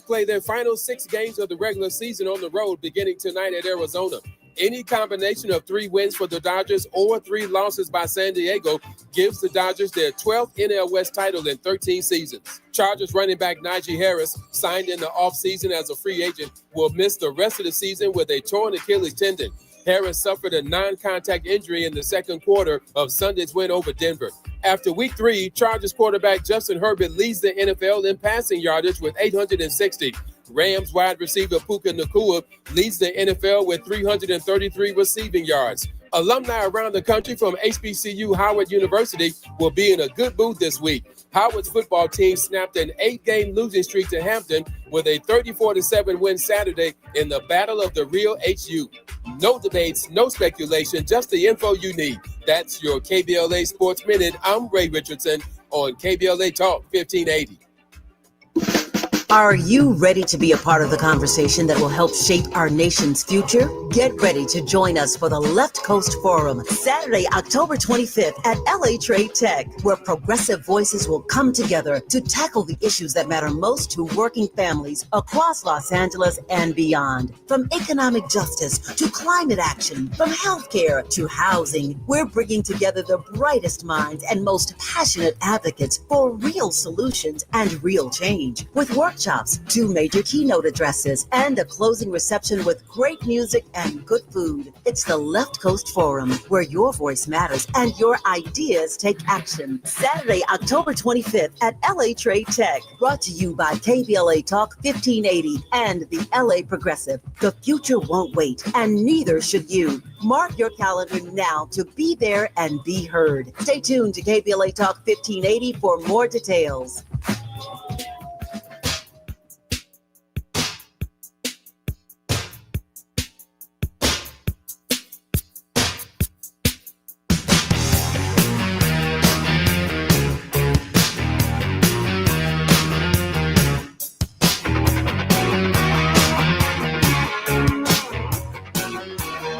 play their final 6 games of the regular season on the road beginning tonight at Arizona. Any combination of 3 wins for the Dodgers or 3 losses by San Diego gives the Dodgers their 12th NL West title in 13 seasons. Chargers running back Najee Harris, signed in the offseason as a free agent, will miss the rest of the season with a torn Achilles tendon. Harris suffered a non-contact injury in the second quarter of Sunday's win over Denver. After week 3, Chargers quarterback Justin Herbert leads the NFL in passing yardage with 860. Rams wide receiver Puka Nacua leads the NFL with 333 receiving yards. Alumni around the country from HBCU Howard University will be in a good mood this week. Howard's football team snapped an 8-game losing streak to Hampton with a 34-7 win Saturday in the Battle of the Real HU. No debates, no speculation, just the info you need. That's your KBLA Sports Minute. I'm Ray Richardson on KBLA Talk 1580. Are you ready to be a part of the conversation that will help shape our nation's future? Get ready to join us for the Left Coast Forum, Saturday, October 25th at LA Trade Tech, where progressive voices will come together to tackle the issues that matter most to working families across Los Angeles and beyond. From economic justice to climate action, from healthcare to housing, we're bringing together the brightest minds and most passionate advocates for real solutions and real change. With workshops, 2 major keynote addresses, and a closing reception with great music and good food. It's the Left Coast Forum, where your voice matters and your ideas take action. Saturday, October 25th at LA Trade Tech. Brought to you by KBLA Talk 1580 and the LA Progressive. The future won't wait, and neither should you. Mark your calendar now to be there and be heard. Stay tuned to KBLA Talk 1580 for more details.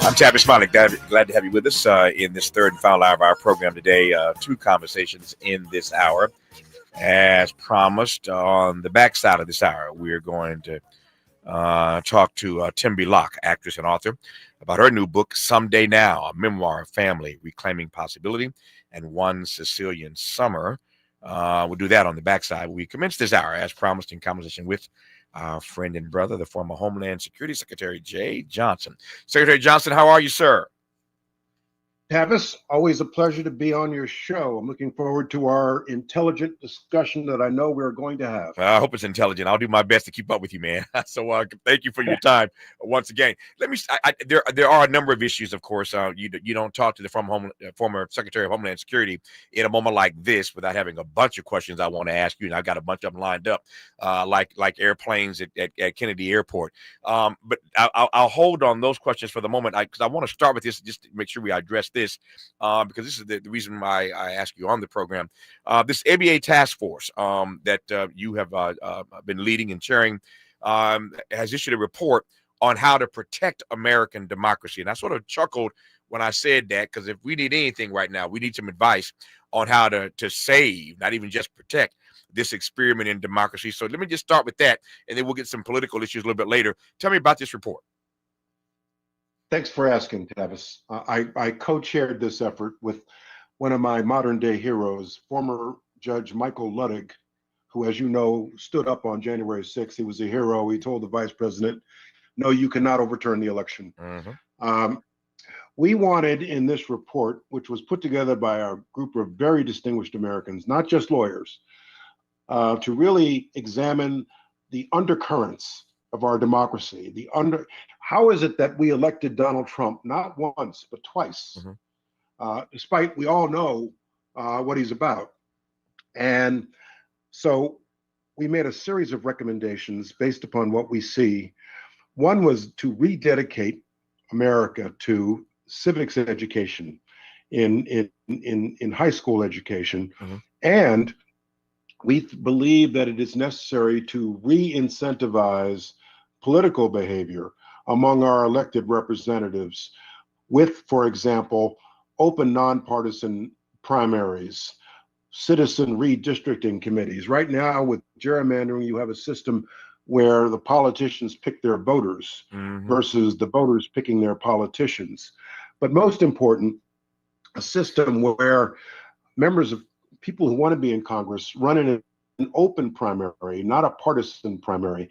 I'm Tavis, Smiley. Glad to have you with us in this third and final hour of our program today. 2 conversations in this hour. As promised, on the backside of this hour, we're going to talk to Tembi Locke, actress and author, about her new book, Someday Now, A Memoir of Family, Reclaiming Possibility, and One Sicilian Summer. We'll do that on the backside. We commence this hour, as promised, in conversation with our friend and brother, the former Homeland Security Secretary, Jeh Johnson. Secretary Johnson, how are you, sir? Tavis, always a pleasure to be on your show. I'm looking forward to our intelligent discussion that I know we're going to have. I hope it's intelligent. I'll do my best to keep up with you, man. So thank you for your time once again. Let me. There are a number of issues, of course. You don't talk to the former Secretary of Homeland Security in a moment like this without having a bunch of questions I want to ask you, and I've got a bunch of them lined up, like airplanes at Kennedy Airport. But I'll hold on those questions for the moment because I want to start with this just to make sure we address this, because this is the reason why I ask you on the program. This ABA task force that you have been leading and chairing has issued a report on how to protect American democracy. And I sort of chuckled when I said that, because if we need anything right now, we need some advice on how to save, not even just protect, this experiment in democracy. So let me just start with that, and then we'll get some political issues a little bit later. Tell me about this report. Thanks for asking, Tavis. I co-chaired this effort with one of my modern-day heroes, former Judge Michael Luttig, who, as you know, stood up on January 6th. He was a hero. He told the vice president, no, you cannot overturn the election. Mm-hmm. We wanted in this report, which was put together by a group of very distinguished Americans, not just lawyers, to really examine the undercurrents of our democracy. How is it that we elected Donald Trump not once but twice, mm-hmm. Despite we all know what he's about? And so we made a series of recommendations based upon what we see. One was to rededicate America to civics education in high school education, mm-hmm. and we believe that it is necessary to re-incentivize political behavior among our elected representatives with, for example, open nonpartisan primaries, citizen redistricting committees. Right now with gerrymandering, you have a system where the politicians pick their voters Mhm. versus the voters picking their politicians. But most important, a system where members of people who want to be in Congress run in an open primary, not a partisan primary.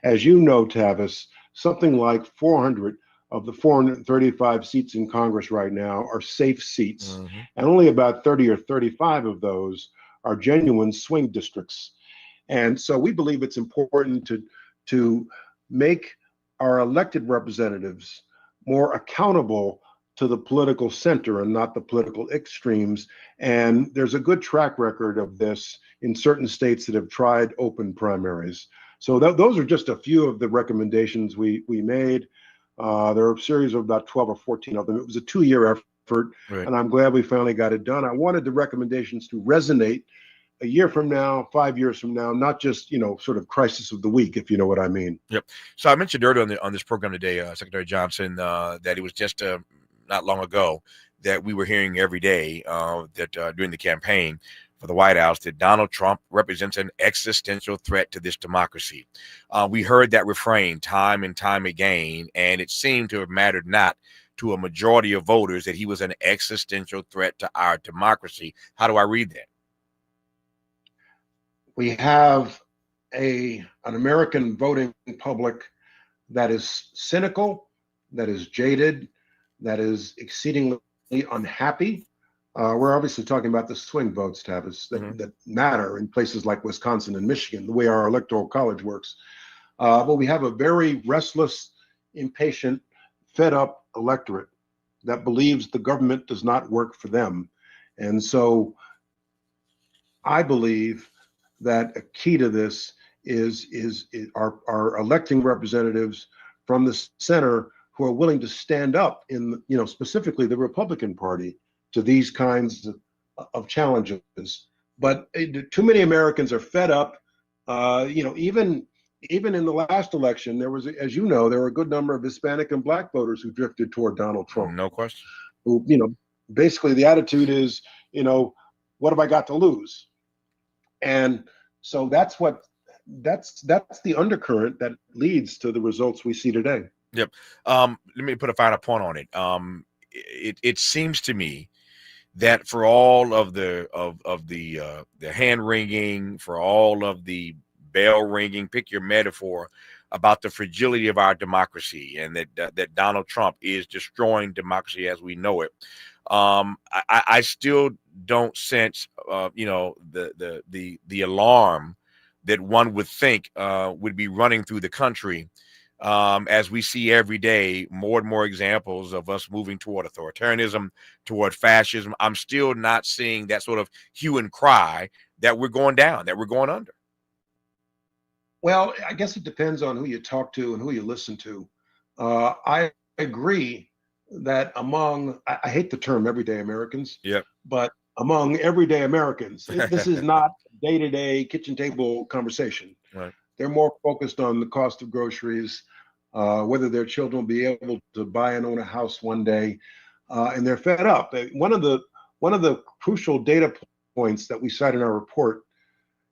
As you know, Tavis, something like 400 of the 435 seats in Congress right now are safe seats, Mhm. and only about 30 or 35 of those are genuine swing districts. And so we believe it's important to make our elected representatives more accountable to the political center and not the political extremes. And there's a good track record of this in certain states that have tried open primaries. So those are just a few of the recommendations we made. There are a series of about 12 or 14 of them. It was a 2-year effort, Right. and I'm glad we finally got it done. I wanted the recommendations to resonate a year from now, 5 years from now, not just, sort of crisis of the week, if you know what I mean. Yep. So I mentioned earlier on this program today, Secretary Johnson, that it was just not long ago that we were hearing every day that during the campaign for the White House that Donald Trump represents an existential threat to this democracy. We heard that refrain time and time again, and it seemed to have mattered not to a majority of voters that he was an existential threat to our democracy. How do I read that? We have an American voting public that is cynical, that is jaded, that is exceedingly unhappy. We're obviously talking about the swing votes, Tavis, that matter in places like Wisconsin and Michigan, the way our electoral college works. But we have a very restless, impatient, fed up electorate that believes the government does not work for them. And so I believe that a key to this is our electing representatives from the center who are willing to stand up in, specifically the Republican Party to these kinds of challenges. But too many Americans are fed up. Even in the last election, there was, as you know, there were a good number of Hispanic and Black voters who drifted toward Donald Trump. No question. Who, basically the attitude is, what have I got to lose? And so that's the undercurrent that leads to the results we see today. Yep. Let me put a final point on it. It seems to me that for all of the hand ringing, for all of the bell ringing, pick your metaphor, about the fragility of our democracy, and that Donald Trump is destroying democracy as we know it. I still don't sense, the alarm that one would think would be running through the country as we see every day more and more examples of us moving toward authoritarianism, toward fascism. I'm still not seeing that sort of hue and cry that we're going down, that we're going under. Well, I guess it depends on who you talk to and who you listen to. I agree that I hate the term everyday Americans, Yep. but among everyday Americans, this is not day-to-day kitchen table conversation. Right. They're more focused on the cost of groceries, whether their children will be able to buy and own a house one day, and they're fed up. One of the crucial data points that we cite in our report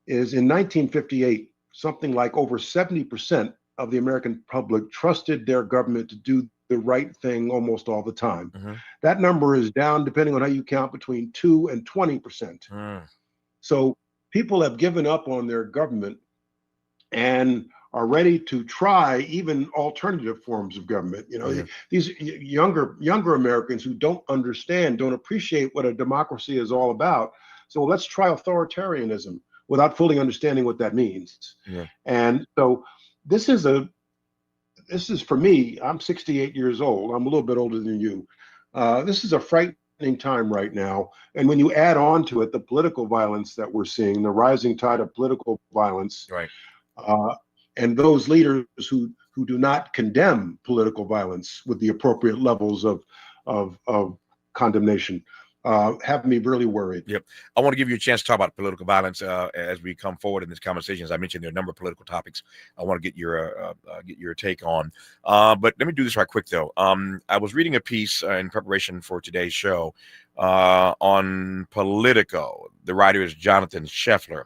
is in 1958, something like over 70% of the American public trusted their government to do the right thing almost all the time. Mm-hmm. That number is down, depending on how you count, between 2 and 20%. So people have given up on their government and are ready to try even alternative forms of government. These younger Americans who don't appreciate what a democracy is all about. So let's try authoritarianism without fully understanding what that means. Yeah. And so this is for me, I'm 68 years old. I'm a little bit older than you. This is a frightening time right now. And when you add on to it the political violence that we're seeing, the rising tide of political violence, Right. And those leaders who do not condemn political violence with the appropriate levels of condemnation, have me really worried. Yep. I want to give you a chance to talk about political violence as we come forward in this conversation. As I mentioned, there are a number of political topics I want to get your take on. But let me do this right quick, though. I was reading a piece in preparation for today's show on Politico. The writer is Jonathan Scheffler.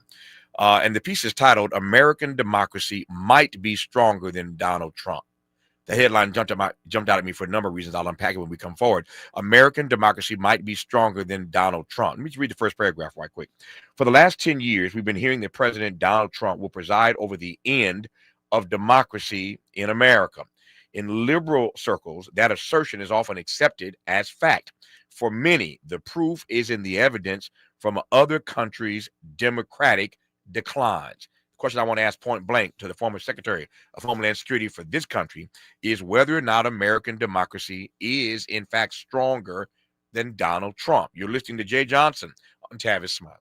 And the piece is titled "American Democracy Might Be Stronger Than Donald Trump." The headline jumped out at me for a number of reasons. I'll unpack it when we come forward. American democracy might be stronger than Donald Trump. Let me just read the first paragraph right quick. For the last 10 years, we've been hearing that President Donald Trump will preside over the end of democracy in America. In liberal circles, that assertion is often accepted as fact. For many, the proof is in the evidence from other countries' democratic declines. The question I want to ask point blank to the former Secretary of Homeland Security for this country is whether or not American democracy is, in fact, stronger than Donald Trump. You're listening to Jeh Johnson on Tavis Smiley.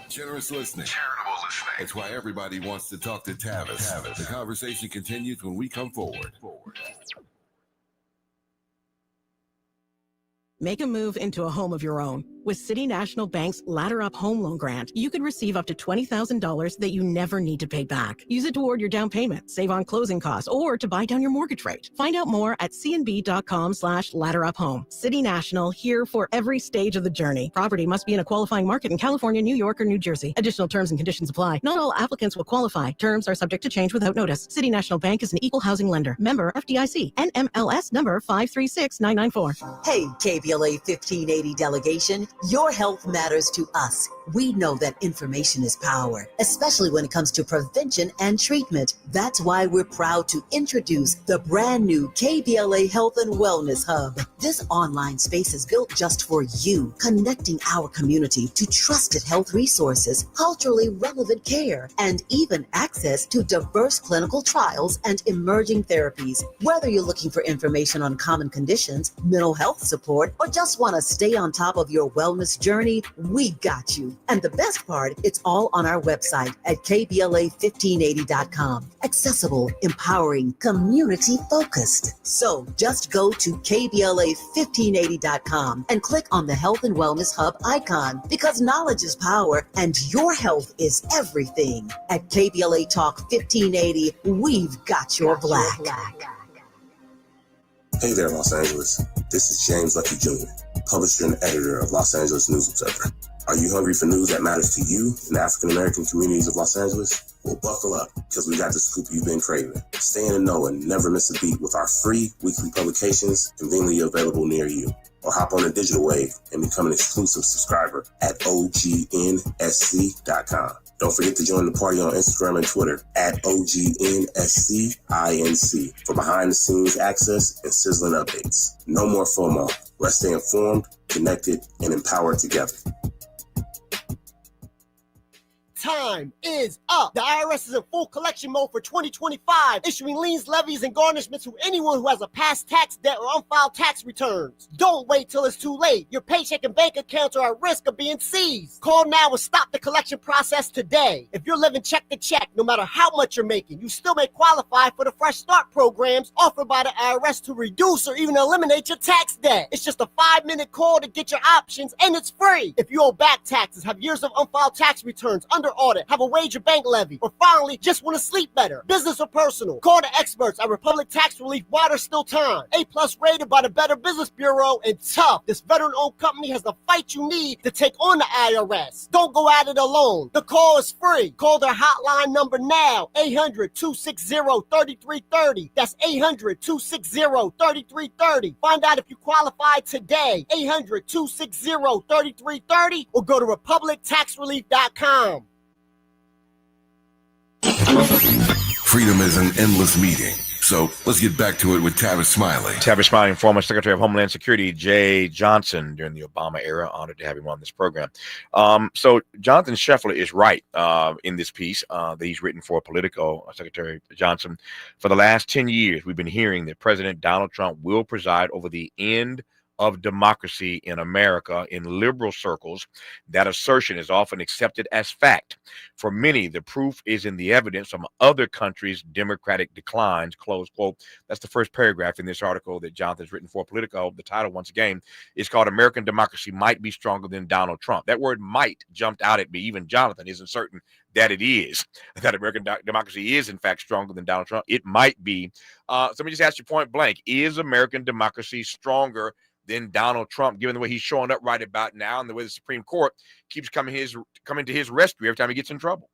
Generous listening. Charitable listening. That's why everybody wants to talk to Tavis. The conversation continues when we come forward. Make a move into a home of your own. With City National Bank's Ladder Up Home Loan Grant, you could receive up to $20,000 that you never need to pay back. Use it toward your down payment, save on closing costs, or to buy down your mortgage rate. Find out more at cnb.com/ladderuphome. City National, here for every stage of the journey. Property must be in a qualifying market in California, New York, or New Jersey. Additional terms and conditions apply. Not all applicants will qualify. Terms are subject to change without notice. City National Bank is an equal housing lender. Member FDIC. NMLS number 536994. Hey, KBLA 1580 delegation, your health matters to us. We know that information is power, especially when it comes to prevention and treatment. That's why we're proud to introduce the brand new KBLA Health and Wellness Hub. This online space is built just for you, connecting our community to trusted health resources, culturally relevant care, and even access to diverse clinical trials and emerging therapies. Whether you're looking for information on common conditions, mental health support, or just want to stay on top of your wellness journey, we got you. And the best part, it's all on our website at kbla1580.com. Accessible, empowering, community-focused. So just go to kbla1580.com and click on the Health and Wellness Hub icon, because knowledge is power and your health is everything. At KBLA Talk 1580, we've got your black. Hey there, Los Angeles. This is James Lucky Jr., publisher and editor of Los Angeles News Observer. Are you hungry for news that matters to you in the African-American communities of Los Angeles? Well, buckle up, because we got the scoop you've been craving. Stay in the know and never miss a beat with our free weekly publications conveniently available near you. Or hop on the digital wave and become an exclusive subscriber at OGNSC.com. Don't forget to join the party on Instagram and Twitter at OGNSCINC for behind-the-scenes access and sizzling updates. No more FOMO. Let's stay informed, connected, and empowered together. Time is up. The IRS is in full collection mode for 2025, issuing liens, levies, and garnishments to anyone who has a past tax debt or unfiled tax returns. Don't wait till it's too late. Your paycheck and bank accounts are at risk of being seized. Call now and stop the collection process today. If you're living check to check, no matter how much you're making, you still may qualify for the Fresh Start programs offered by the IRS to reduce or even eliminate your tax debt. It's just a 5-minute call to get your options, and it's free. If you owe back taxes, have years of unfiled tax returns, under audit, have a wage or bank levy, or finally just want to sleep better, business or personal, call the experts at Republic Tax Relief while there's still time. A+ rated by the Better Business Bureau, and tough. This veteran-owned company has the fight you need to take on the IRS. Don't go at it alone. The call is free. Call their hotline number now, 800-260-3330. That's 800-260-3330. Find out if you qualify today, 800-260-3330, or go to republictaxrelief.com. Freedom is an endless meeting. So let's get back to it with Tavis Smiley. Tavis Smiley, former Secretary of Homeland Security, Jeh Johnson, during the Obama era. Honored to have him on this program. So Jonathan Scheffler is right in this piece that he's written for Politico, Secretary Johnson. For the last 10 years, we've been hearing that President Donald Trump will preside over the end of democracy in America. In liberal circles, that assertion is often accepted as fact. For many, the proof is in the evidence from other countries' democratic declines, close quote. That's the first paragraph in this article that Jonathan's written for Politico. The title, once again, is called American Democracy Might Be Stronger Than Donald Trump. That word might jumped out at me. Even Jonathan isn't certain that it is, that American democracy is, in fact, stronger than Donald Trump. It might be. So let me just ask you point blank, is American democracy stronger than Donald Trump, given the way he's showing up right about now and the way the Supreme Court keeps coming to his rescue every time he gets in trouble?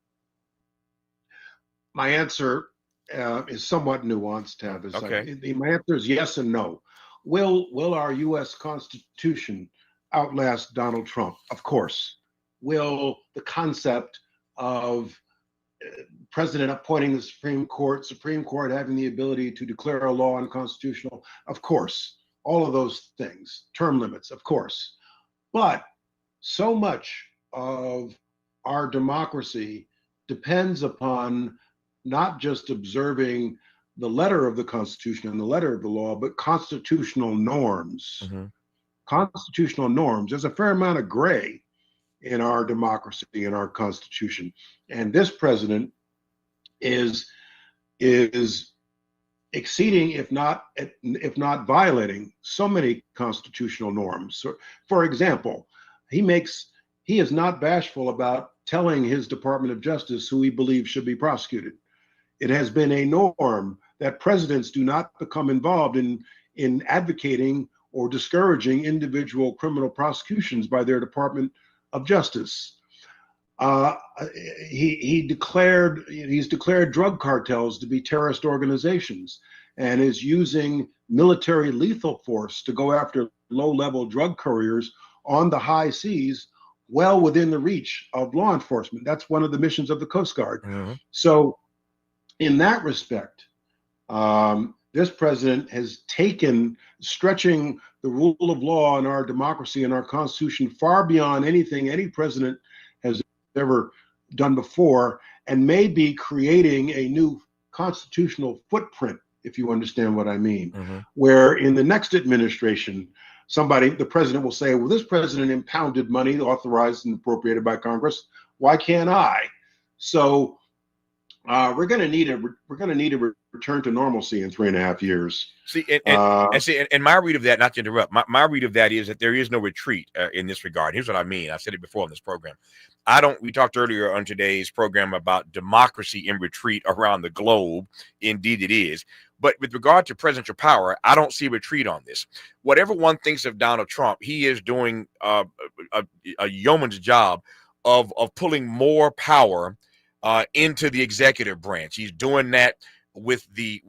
My answer is somewhat nuanced, Tavis. Okay. My answer is yes and no. Will our U.S. Constitution outlast Donald Trump? Of course. Will the concept of president appointing the Supreme Court having the ability to declare a law unconstitutional? Of course. All of those things. Term limits, of course. But so much of our democracy depends upon not just observing the letter of the Constitution and the letter of the law, but constitutional norms. Mm-hmm. Constitutional norms. There's a fair amount of gray in our democracy, in our Constitution. And this president is exceeding, if not violating, so many constitutional norms. So, for example, he is not bashful about telling his Department of Justice who he believes should be prosecuted. It has been a norm that presidents do not become involved in advocating or discouraging individual criminal prosecutions by their Department of Justice. He's declared drug cartels to be terrorist organizations and is using military lethal force to go after low-level drug couriers on the high seas, well within the reach of law enforcement. That's one of the missions of the Coast Guard. Mm-hmm. So in that respect, this president has taken stretching the rule of law in our democracy and our Constitution far beyond anything any president has ever done before, and may be creating a new constitutional footprint, if you understand what I mean, Mm-hmm. where in the next administration, the president will say, well, this president impounded money authorized and appropriated by Congress. Why can't I? So we're going to need a return to normalcy in 3.5 years. See, and my read of that, not to interrupt, my read of that is that there is no retreat in this regard. Here's what I mean. I said it before on this program. We talked earlier on today's program about democracy in retreat around the globe. Indeed it is. But with regard to presidential power, I don't see a retreat on this. Whatever one thinks of Donald Trump, he is doing a yeoman's job of pulling more power into the executive branch. He's doing that with the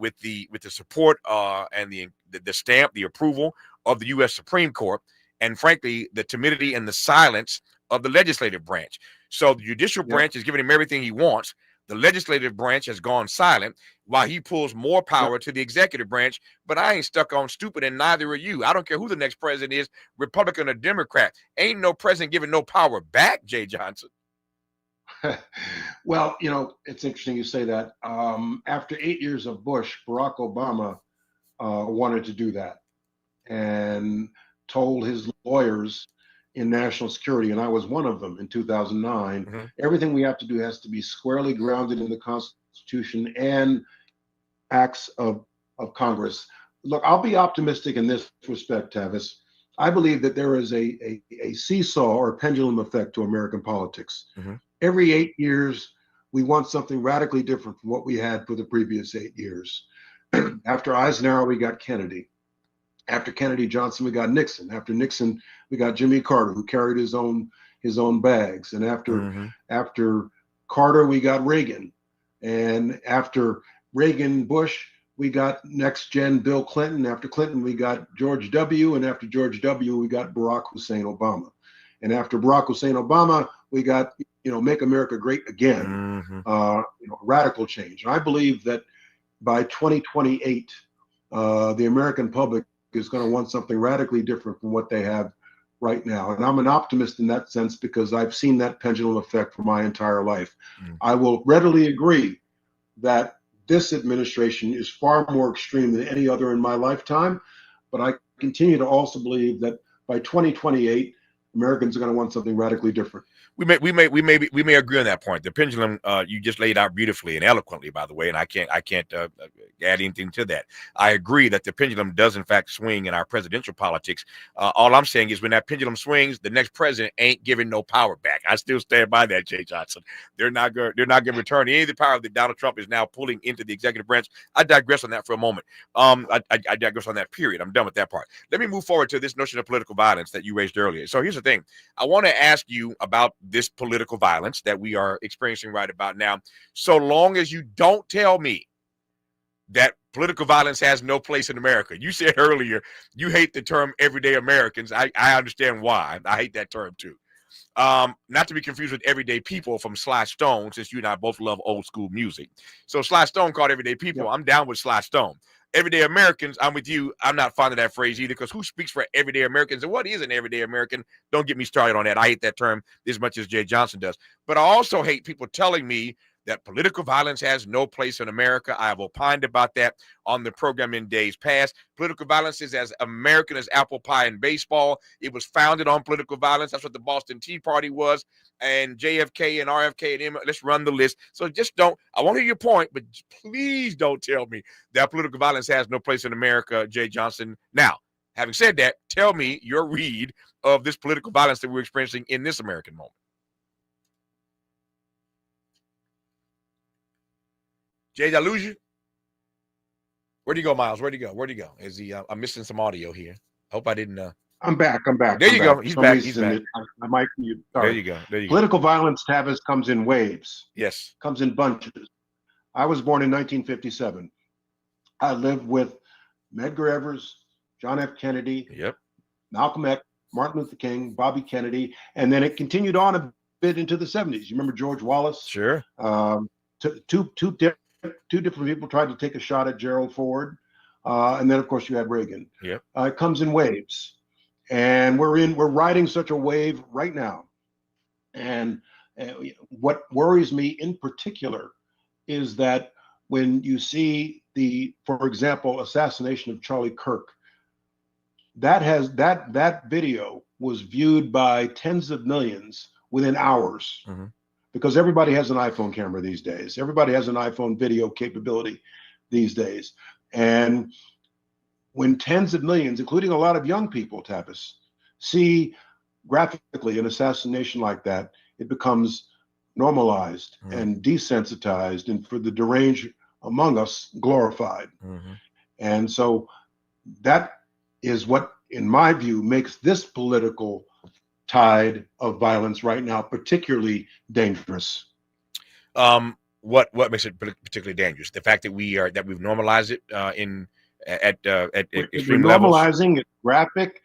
support and the stamp, the approval of the U.S. Supreme Court, and frankly, the timidity and the silence of the legislative branch. So the judicial branch is giving him everything he wants. The legislative branch has gone silent while he pulls more power to the executive branch. But I ain't stuck on stupid, and neither are you. I don't care who the next president is, Republican or Democrat. Ain't no president giving no power back, Jeh Johnson. Well, it's interesting you say that. After 8 years of Bush, Barack Obama wanted to do that and told his lawyers in national security, and I was one of them in 2009, Mm-hmm. everything we have to do has to be squarely grounded in the Constitution and acts of Congress. Look, I'll be optimistic in this respect, Tavis. I believe that there is a seesaw or pendulum effect to American politics. Mm-hmm. Every 8 years, we want something radically different from what we had for the previous 8 years. After Eisenhower, we got Kennedy. After Kennedy, Johnson, we got Nixon. After Nixon, we got Jimmy Carter, who carried his own bags. And after Carter, we got Reagan. And after Reagan, Bush, we got next gen Bill Clinton. After Clinton, we got George W. And after George W., we got Barack Hussein Obama. And after Barack Hussein Obama, we got, Make America Great Again, radical change. And I believe that by 2028, the American public is going to want something radically different from what they have right now. And I'm an optimist in that sense because I've seen that pendulum effect for my entire life. I will readily agree that this administration is far more extreme than any other in my lifetime, but I continue to also believe that by 2028, Americans are going to want something radically different. We may agree on that point. The pendulum you just laid out beautifully and eloquently, by the way, and I can't add anything to that. I agree that the pendulum does in fact swing in our presidential politics. All I'm saying is when that pendulum swings, the next president ain't giving no power back. I still stand by that, Jeh Johnson. They're not going to return any of the power that Donald Trump is now pulling into the executive branch. I digress on that for a moment. I digress on that period. I'm done with that part. Let me move forward to this notion of political violence that you raised earlier. So here's the thing. I want to ask you about this political violence that we are experiencing right about now. So long as you don't tell me that political violence has no place in America. You said earlier you hate the term everyday Americans. I understand why. I hate that term too. Not to be confused with everyday people from Sly Stone, since you and I both love old school music. So Sly Stone called everyday people. Yep. I'm down with Sly Stone. Everyday Americans, I'm with you. I'm not fond of that phrase either, because who speaks for everyday Americans? And what is an everyday American? Don't get me started on that. I hate that term as much as Jeh Johnson does. But I also hate people telling me that political violence has no place in America. I have opined about that on the program in days past. Political violence is as American as apple pie and baseball. It was founded on political violence. That's what the Boston Tea Party was. And JFK and RFK and let's run the list. So just don't, I want to hear your point, but please don't tell me that political violence has no place in America, Jeh Johnson. Now, having said that, tell me your read of this political violence that we're experiencing in this American moment. Jay, did I lose you? Where'd you go, Miles? Where'd you go? Is he? I'm missing some audio here. Hope I didn't. I'm back. There you go. He's back. I might mute. There you go. Political violence, Tavis, comes in waves. Yes. Comes in bunches. I was born in 1957. I lived with Medgar Evers, John F. Kennedy, Malcolm X, Martin Luther King, Bobby Kennedy, and then it continued on a bit into the 70s. You remember George Wallace? Sure. Two different people tried to take a shot at Gerald Ford, and then of course you had Reagan. It comes in waves, and we're riding such a wave right now. And what worries me in particular is that when you see for example, assassination of Charlie Kirk, that video was viewed by tens of millions within hours. Mm-hmm. Because everybody has an iPhone camera these days. Everybody has an iPhone video capability these days. And when tens of millions, including a lot of young people, Tavis, see graphically an assassination like that, it becomes normalized and desensitized, and for the deranged among us, glorified. Mm-hmm. And so that is what, in my view, makes this political tide of violence right now particularly dangerous. What makes it particularly dangerous? The fact that we've normalized it at extreme levels. Normalizing it, graphic.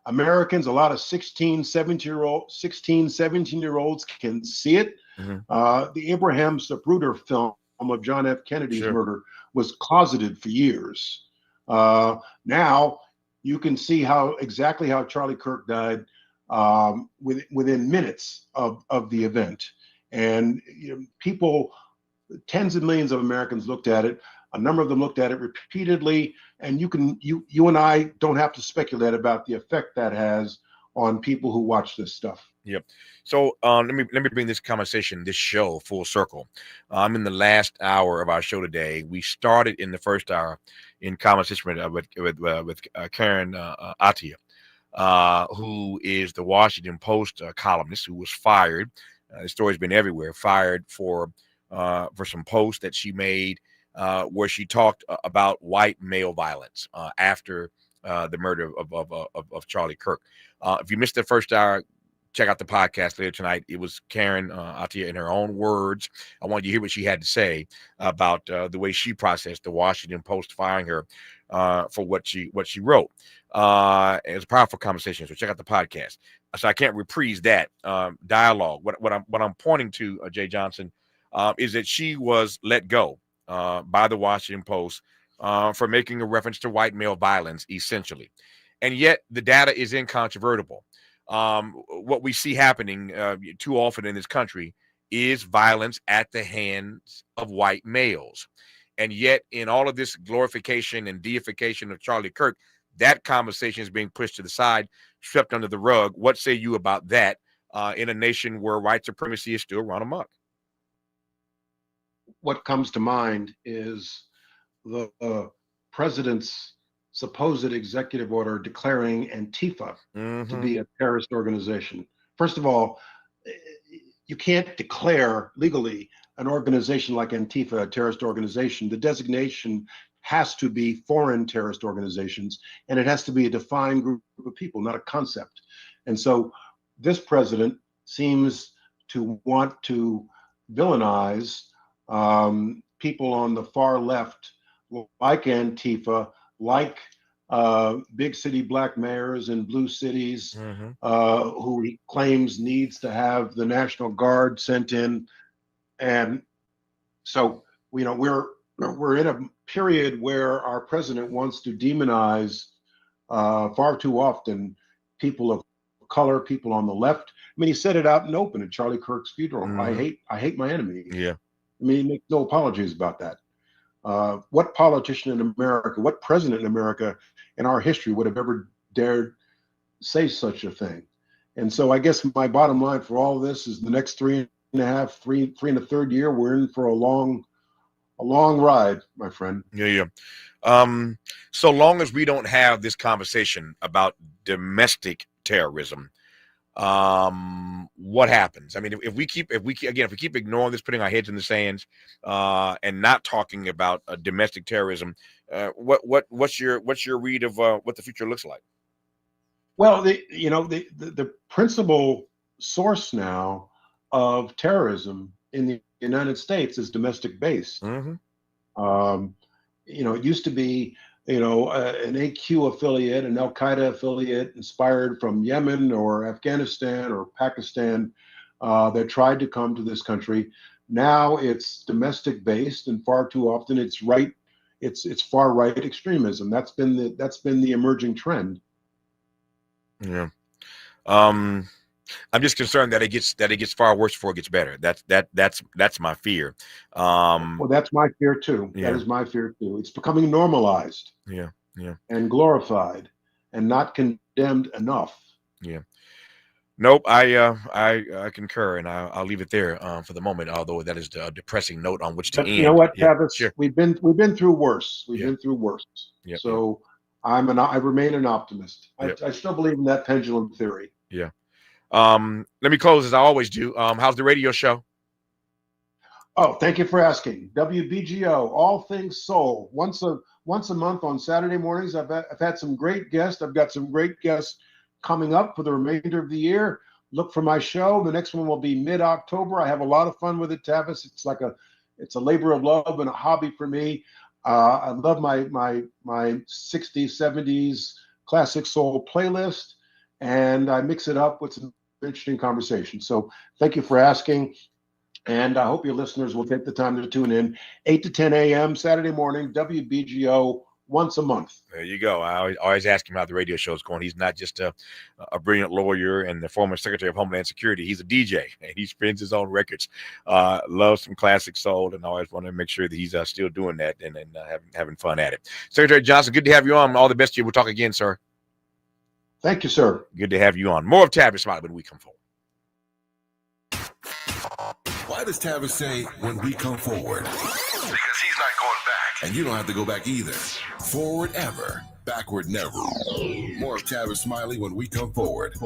Americans, a lot of 16, 17-year-olds can see it. Mm-hmm. The Abraham Zapruder film of John F. Kennedy's murder was closeted for years. Now you can see exactly how Charlie Kirk died within minutes of the event. And people, tens of millions of Americans looked at it. A number of them looked at it repeatedly, and you and I don't have to speculate about the effect that has on people who watch this stuff. Yep. So let me bring this show full circle. I'm in the last hour of our show today. We started in the first hour in conversation with Karen Attiah, who is the Washington Post columnist who was fired. The story's been everywhere. Fired for some posts that she made where she talked about white male violence after the murder of Charlie Kirk. If you missed the first hour, check out the podcast later tonight. It was Karen Attiah in her own words. I wanted you to hear what she had to say about the way she processed the Washington Post firing her for what she wrote. It was a powerful conversation. So check out the podcast. So I can't reprise that dialogue. What I'm pointing to, Jeh Johnson, is that she was let go by the Washington Post for making a reference to white male violence, essentially. And yet the data is incontrovertible. What we see happening too often in this country is violence at the hands of white males. And yet in all of this glorification and deification of Charlie Kirk, that conversation is being pushed to the side, swept under the rug. What say you about that in a nation where white supremacy is still run amok? What comes to mind is the president's supposed executive order declaring Antifa to be a terrorist organization. First of all, you can't declare legally an organization like Antifa a terrorist organization. The designation has to be foreign terrorist organizations, and it has to be a defined group of people, not a concept. And so this president seems to want to villainize people on the far left, like Antifa, like big city black mayors in blue cities, who he claims needs to have the National Guard sent in. And so, we're in a period where our president wants to demonize far too often people of color, people on the left. I mean, he said it out in open at Charlie Kirk's funeral. I hate my enemy. Yeah. I mean, he makes no apologies about that. What politician in America, what president in America in our history would have ever dared say such a thing? And so I guess my bottom line for all of this is the next three and a third year, we're in for a long ride, my friend. Yeah. So long as we don't have this conversation about domestic terrorism, what happens? I mean, if we keep ignoring this, putting our heads in the sands, and not talking about domestic terrorism, what's your read of what the future looks like? Well, the principal source now of terrorism in the United States is domestic based. It used to be an AQ affiliate, an Al Qaeda affiliate inspired from Yemen or Afghanistan or Pakistan that tried to come to this country. Now it's domestic based, and far too often it's far right extremism. That's been the emerging trend. Yeah. I'm just concerned that it gets far worse before it gets better. That's my fear. Well, that's my fear too. Yeah. That is my fear too. It's becoming normalized. Yeah. And glorified, and not condemned enough. Yeah. Nope. I concur, and I'll leave it there for the moment. Although that is a depressing note on which to end. You know what, Tavis? Sure. We've been through worse. We've been through worse. Yeah. So I remain an optimist. I still believe in that pendulum theory. Yeah. Let me close as I always do. How's the radio show? Oh, thank you for asking. WBGO, all things soul. Once a month on Saturday mornings. I've had some great guests. I've got some great guests coming up for the remainder of the year. Look for my show. The next one will be mid-October. I have a lot of fun with it, Tavis. It's a labor of love and a hobby for me. I love my 60s, 70s classic soul playlist, and I mix it up with some interesting conversation. So thank you for asking. And I hope your listeners will take the time to tune in 8 to 10 a.m. Saturday morning, WBGO, once a month. There you go. I always ask him how the radio show is going. He's not just a brilliant lawyer and the former Secretary of Homeland Security. He's a DJ, and he spins his own records. Loves some classic soul, and I always want to make sure that he's still doing that and having fun at it. Secretary Johnson, good to have you on. All the best to you. We'll talk again, sir. Thank you, sir. Good to have you on. More of Tavis Smiley when we come forward. Why does Tavis say when we come forward? Because he's not going back. And you don't have to go back either. Forward ever, backward never. More of Tavis Smiley when we come forward.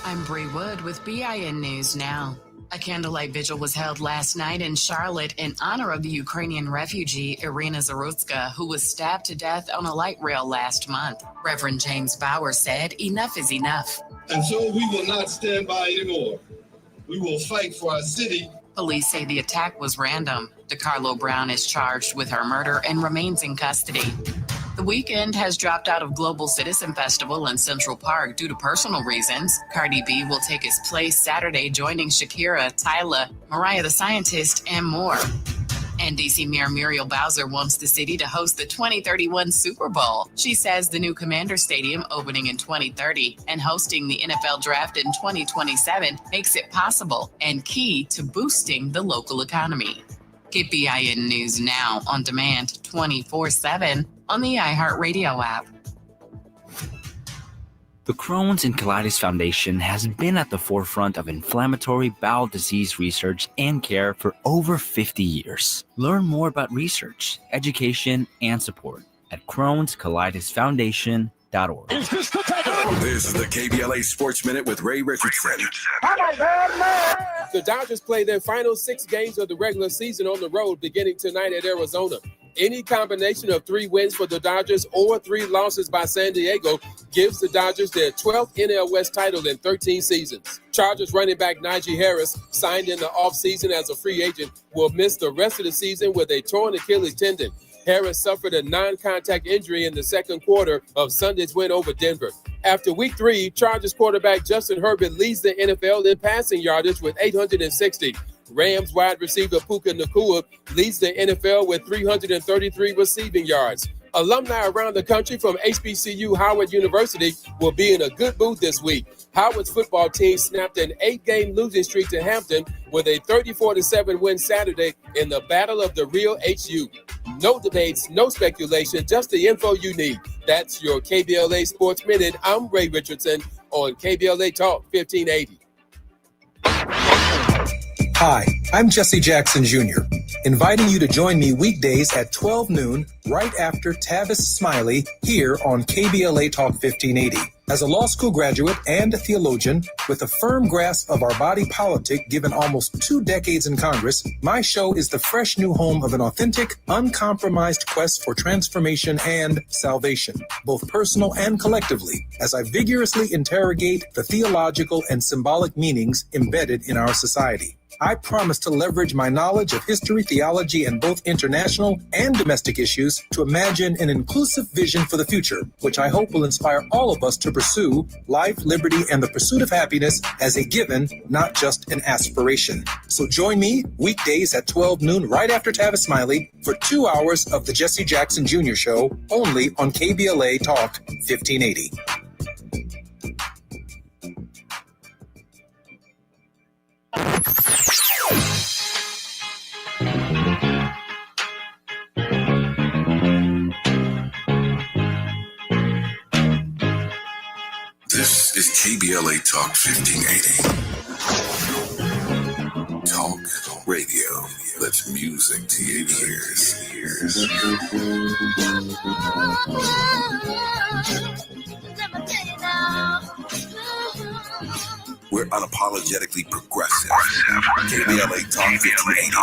I'm Bree Wood with BIN News Now. A candlelight vigil was held last night in Charlotte in honor of the Ukrainian refugee Irina Zarutska, who was stabbed to death on a light rail last month. Reverend James Bauer said, "Enough is enough." And so we will not stand by anymore. We will fight for our city. Police say the attack was random. DeCarlo Brown is charged with her murder and remains in custody. The Weeknd has dropped out of Global Citizen Festival in Central Park due to personal reasons. Cardi B will take his place Saturday, joining Shakira, Tyla, Mariah the Scientist, and more. And DC Mayor Muriel Bowser wants the city to host the 2031 Super Bowl. She says the new Commander Stadium, opening in 2030, and hosting the NFL Draft in 2027 makes it possible and key to boosting the local economy. Get BIN News Now on demand 24/7 on the iHeartRadio app. The Crohn's and Colitis Foundation has been at the forefront of inflammatory bowel disease research and care for over 50 years. Learn more about research, education, and support at Crohn'sColitisFoundation.org. This is the KBLA Sports Minute with Ray Richardson. The Dodgers play their final 6 games of the regular season on the road beginning tonight at Arizona. Any combination of 3 wins for the Dodgers or 3 losses by San Diego gives the Dodgers their 12th NL West title in 13 seasons. Chargers running back Najee Harris, signed in the offseason as a free agent, will miss the rest of the season with a torn Achilles tendon. Harris suffered a non-contact injury in the second quarter of Sunday's win over Denver. After week 3, Chargers quarterback Justin Herbert leads the NFL in passing yardage with 860. Rams wide receiver Puka Nacua leads the NFL with 333 receiving yards. Alumni around the country from HBCU Howard University will be in a good mood this week. Howard's football team snapped an 8-game losing streak to Hampton with a 34-7 win Saturday in the Battle of the Real HU. No debates, no speculation, just the info you need. That's your KBLA Sports Minute. I'm Ray Richardson on KBLA Talk 1580. Hi, I'm Jesse Jackson Jr., inviting you to join me weekdays at 12 noon, right after Tavis Smiley, here on KBLA Talk 1580. As a law school graduate and a theologian with a firm grasp of our body politic given almost 2 decades in Congress, my show is the fresh new home of an authentic, uncompromised quest for transformation and salvation, both personal and collectively, as I vigorously interrogate the theological and symbolic meanings embedded in our society. I promise to leverage my knowledge of history, theology, and both international and domestic issues to imagine an inclusive vision for the future, which I hope will inspire all of us to pursue life, liberty, and the pursuit of happiness as a given, not just an aspiration. So join me weekdays at 12 noon, right after Tavis Smiley, for 2 hours of the Jesse Jackson Jr. Show, only on KBLA Talk 1580. This is KBLA Talk 1580. Talk radio. That's music to your ears. We're unapologetically progressive. KBLA Talk 1580.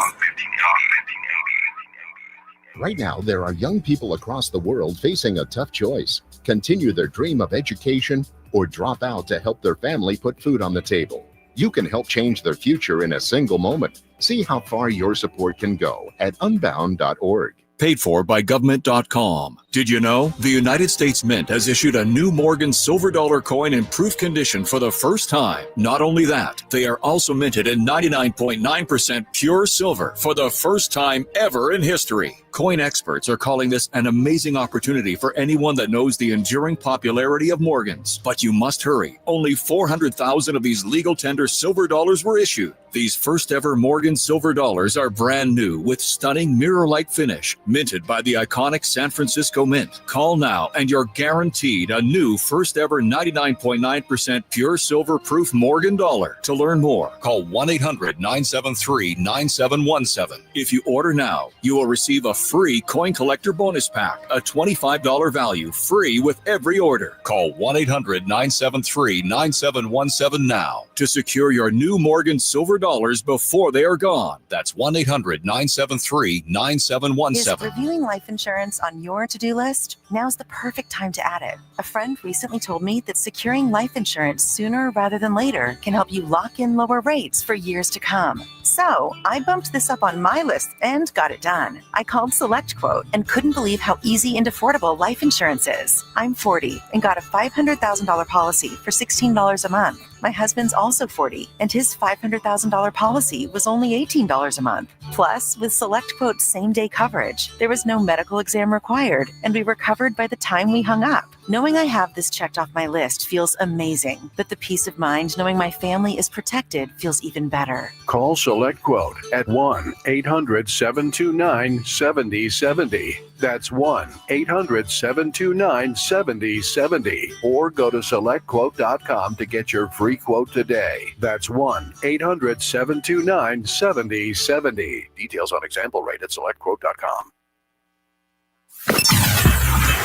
Right now, there are young people across the world facing a tough choice: continue their dream of education or drop out to help their family put food on the table. You can help change their future in a single moment. See how far your support can go at unbound.org. Paid for by government.com. Did you know the United States Mint has issued a new Morgan silver dollar coin in proof condition for the first time? Not only that, they are also minted in 99.9% pure silver for the first time ever in history. Coin experts are calling this an amazing opportunity for anyone that knows the enduring popularity of Morgans. But you must hurry. Only 400,000 of these legal tender silver dollars were issued. These first ever Morgan silver dollars are brand new with stunning mirror-like finish, minted by the iconic San Francisco Mint. Call now and you're guaranteed a new first ever 99.9% pure silver proof Morgan dollar. To learn more, call 1-800-973-9717. If you order now, you will receive a free coin collector bonus pack, a $25 value, free with every order. Call 1-800-973-9717 now to secure your new Morgan silver dollars before they are gone. That's 1-800-973-9717. Is reviewing life insurance on your to-do list? Now's the perfect time to add it. A friend recently told me that securing life insurance sooner rather than later can help you lock in lower rates for years to come. So I bumped this up on my list and got it done. I called SelectQuote and couldn't believe how easy and affordable life insurance is. I'm 40 and got a $500,000 policy for $16 a month. My husband's also 40, and his $500,000 policy was only $18 a month. Plus, with SelectQuote's same-day coverage, there was no medical exam required, and we were covered by the time we hung up. Knowing I have this checked off my list feels amazing, but the peace of mind knowing my family is protected feels even better. Call SelectQuote at 1-800-729-7070. That's 1-800-729-7070. Or go to SelectQuote.com to get your free quote today. That's 1-800-729-7070. Details on example rate at SelectQuote.com.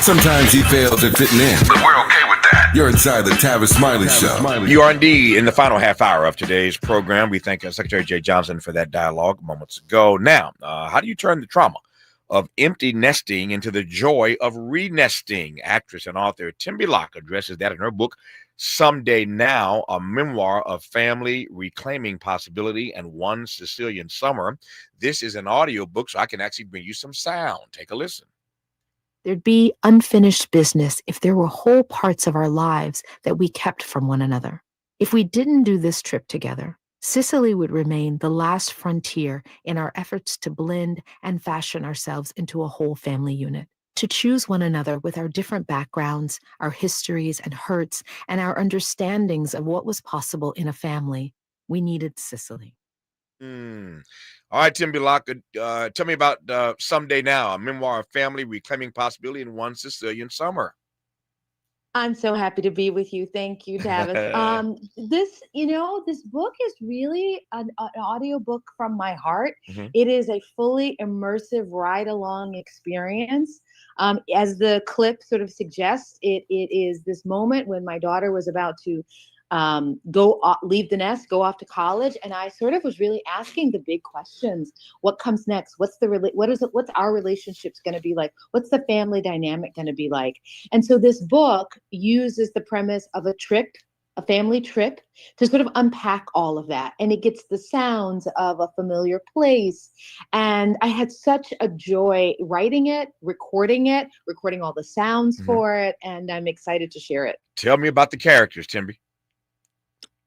Sometimes he fails at fitting in, but we're okay with that. You're inside the Tavis Smiley Show. You are indeed in the final half hour of today's program. We thank Secretary Jeh Johnson for that dialogue moments ago. Now, how do you turn the trauma of empty nesting into the joy of re-nesting? Actress and author Tembi Locke addresses that in her book, Someday Now, a Memoir of Family, Reclaiming Possibility, and One Sicilian Summer. This is an audiobook, so I can actually bring you some sound. Take a listen. There'd be unfinished business if there were whole parts of our lives that we kept from one another. If we didn't do this trip together, Sicily would remain the last frontier in our efforts to blend and fashion ourselves into a whole family unit. To choose one another with our different backgrounds, our histories and hurts, and our understandings of what was possible in a family, we needed Sicily. All right, Tembi Locke, tell me about Someday Now, a Memoir of Family, Reclaiming Possibility, and One Sicilian Summer. I'm so happy to be with you. Thank you, Tavis. This book is really an audiobook from my heart. Mm-hmm. It is a fully immersive ride-along experience. As the clip sort of suggests, it is this moment when my daughter was about to leave the nest, go off to college, and I sort of was really asking the big questions. What comes next? What's our relationships going to be like? What's the family dynamic going to be like? And so this book uses the premise of a family trip to sort of unpack all of that. And it gets the sounds of a familiar place. And I had such a joy writing it, recording all the sounds for it. And I'm excited to share it. Tell me about the characters, Tembi.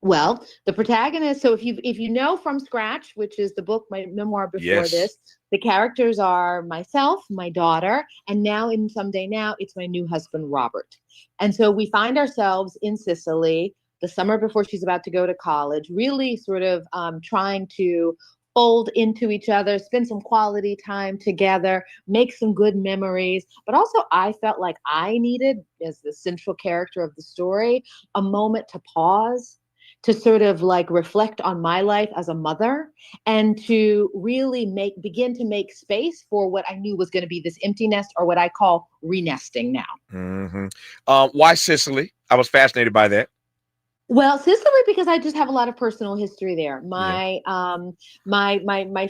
Well, the protagonist, so if you know From Scratch, which is the book, my memoir before this, the characters are myself, my daughter, and now in Someday Now, it's my new husband, Robert. And so we find ourselves in Sicily the summer before she's about to go to college, really sort of trying to fold into each other, spend some quality time together, make some good memories. But also I felt like I needed, as the central character of the story, a moment to pause, to sort of like reflect on my life as a mother, and to really begin to make space for what I knew was going to be this empty nest, or what I call re-nesting now. Why Sicily? I was fascinated by that. Well, Sicily, because I just have a lot of personal history there. My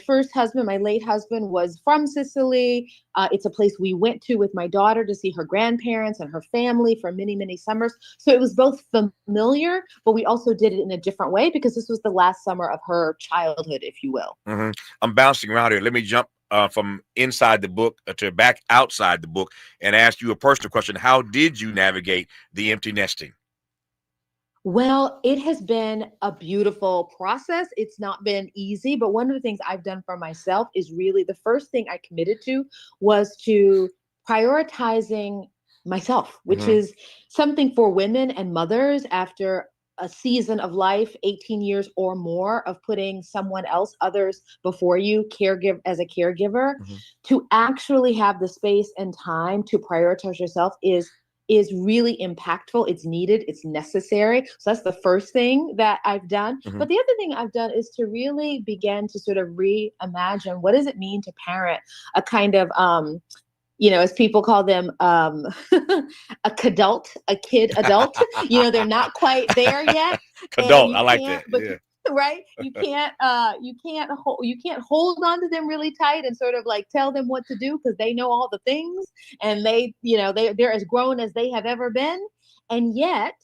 first husband, my late husband, was from Sicily. It's a place we went to with my daughter to see her grandparents and her family for many, many summers. So it was both familiar, but we also did it in a different way because this was the last summer of her childhood, if you will. I'm bouncing around here. Let me jump from inside the book to back outside the book and ask you a personal question. How did you navigate the empty nesting? Well, it has been a beautiful process. It's not been easy, but one of the things I've done for myself is really the first thing I committed to was to prioritizing myself, which is something for women and mothers after a season of life, 18 years or more of putting someone else, others before you, as a caregiver, to actually have the space and time to prioritize yourself is really impactful. It's needed. It's necessary. So that's the first thing that I've done. But the other thing I've done is to really begin to sort of reimagine what does it mean to parent a kind of, as people call them, a kid adult. They're not quite there yet. Adult, I like that. Yeah. Right? You can't hold on to them really tight and sort of like tell them what to do because they know all the things and they're as grown as they have ever been. And yet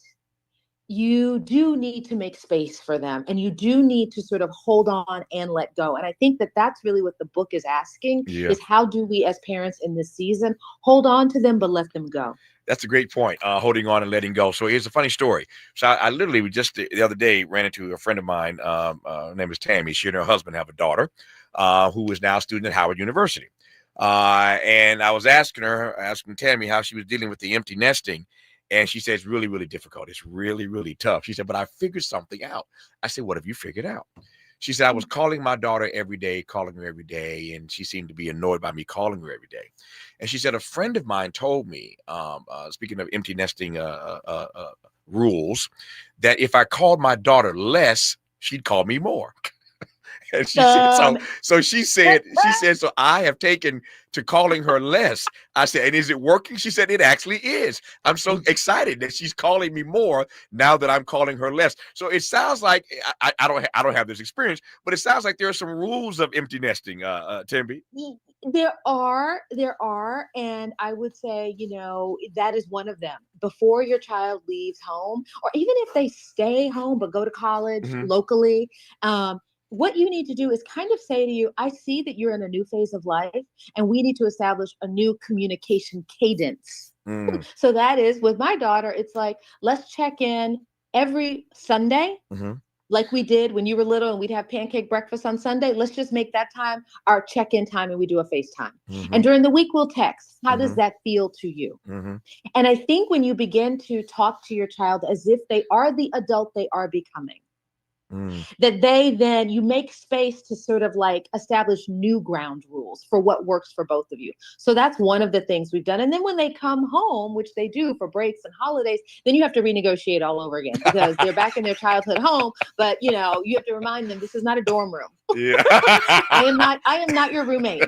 you do need to make space for them, and you do need to sort of hold on and let go. And I think that that's really what the book is asking, Yeah. is how do we as parents in this season hold on to them but let them go? That's a great point. Holding on and letting go. So here's a funny story. So I literally just the other day ran into a friend of mine. Her name is Tammy. She and her husband have a daughter who is now a student at Howard University. And I was asking Tammy how she was dealing with the empty nesting. And she said, it's really, really difficult. It's really, really tough. She said, but I figured something out. I said, what have you figured out? She said, I was calling my daughter every day, and she seemed to be annoyed by me calling her every day. And she said, a friend of mine told me, speaking of empty nesting rules, that if I called my daughter less, she'd call me more. And she said, so she said, so I have taken to calling her less. I said, and is it working? She said, it actually is. I'm so excited that she's calling me more now that I'm calling her less. So it sounds like I don't have this experience, but it sounds like there are some rules of empty nesting, Tembi. There are, and I would say, that is one of them. Before your child leaves home, or even if they stay home but go to college locally, what you need to do is kind of say to you, I see that you're in a new phase of life, and we need to establish a new communication cadence. So that is, with my daughter, it's like, let's check in every Sunday, like we did when you were little, and we'd have pancake breakfast on Sunday. Let's just make that time our check-in time, and we do a FaceTime. And during the week, we'll text. How does that feel to you? And I think when you begin to talk to your child as if they are the adult they are becoming, that then you make space to sort of like establish new ground rules for what works for both of you. So that's one of the things we've done. And then when they come home, which they do for breaks and holidays, then you have to renegotiate all over again, because they're back in their childhood home. But you have to remind them, this is not a dorm room. Yeah. I am not your roommate.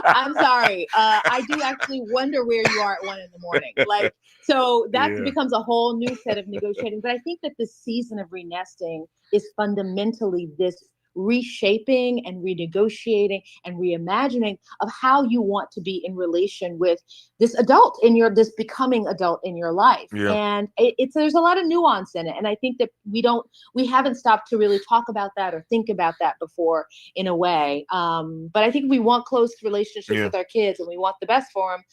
I'm sorry. I do actually wonder where you are at 1 a.m. So that becomes a whole new set of negotiating. But I think that the season of renesting is fundamentally this reshaping and renegotiating and reimagining of how you want to be in relation with this adult this becoming adult in your life. And there's a lot of nuance in it. And I think that we haven't stopped to really talk about that or think about that before, in a way. But I think we want close relationships with our kids, and we want the best for them.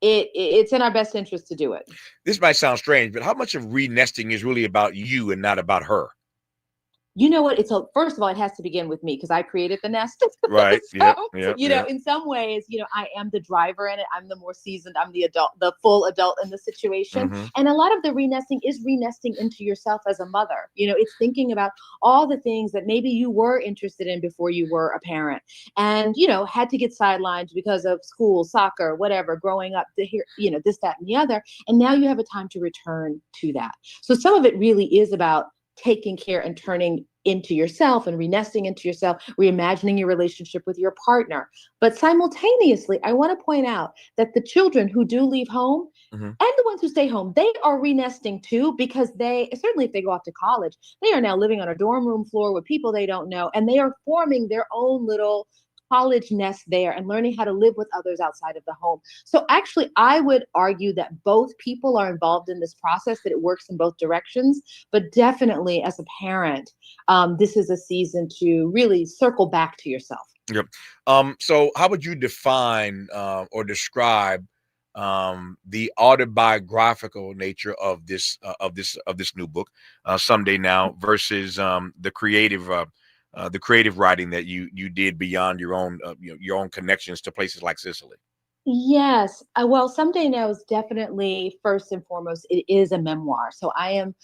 It's in our best interest to do it. This might sound strange, but how much of renesting is really about you and not about her? You know what? First of all, it has to begin with me, because I created the nest. Right. In some ways, I am the driver in it. I'm the more seasoned. I'm the adult, the full adult in the situation. And a lot of the renesting is renesting into yourself as a mother. It's thinking about all the things that maybe you were interested in before you were a parent, and, had to get sidelined because of school, soccer, whatever, growing up to hear, this, that, and the other. And now you have a time to return to that. So some of it really is about taking care and turning into yourself and renesting into yourself, reimagining your relationship with your partner. But simultaneously, I want to point out that the children who do leave home and the ones who stay home, they are renesting too, because certainly if they go off to college, they are now living on a dorm room floor with people they don't know, and they are forming their own little college nest there and learning how to live with others outside of the home. So actually, I would argue that both people are involved in this process, that it works in both directions. But definitely as a parent, this is a season to really circle back to yourself. Yep. So how would you define or describe the autobiographical nature of this new book, Someday Now, versus the creative writing that you did beyond your own connections to places like Sicily? Yes. Well, Someday Now is definitely, first and foremost, it is a memoir. So I am,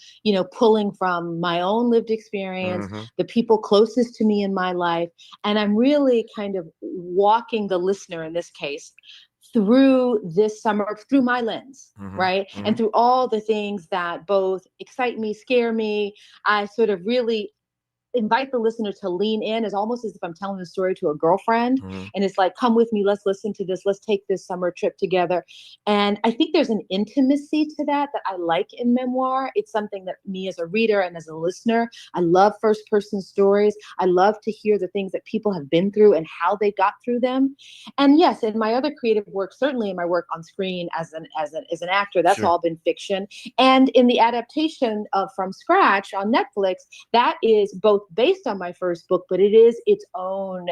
pulling from my own lived experience, the people closest to me in my life. And I'm really kind of walking the listener, in this case, through this summer, through my lens, right? And through all the things that both excite me, scare me. I sort of really invite the listener to lean in, is almost as if I'm telling the story to a girlfriend. Mhm. And it's like, come with me, let's listen to this, let's take this summer trip together. And I think there's an intimacy to that I like in memoir. It's something that me as a reader and as a listener, I love first person stories. I love to hear the things that people have been through and how they got through them. And yes, in my other creative work, certainly in my work on screen as an actor, that's Sure. all been fiction. And in the adaptation of From Scratch on Netflix, that is both based on my first book, but it is its own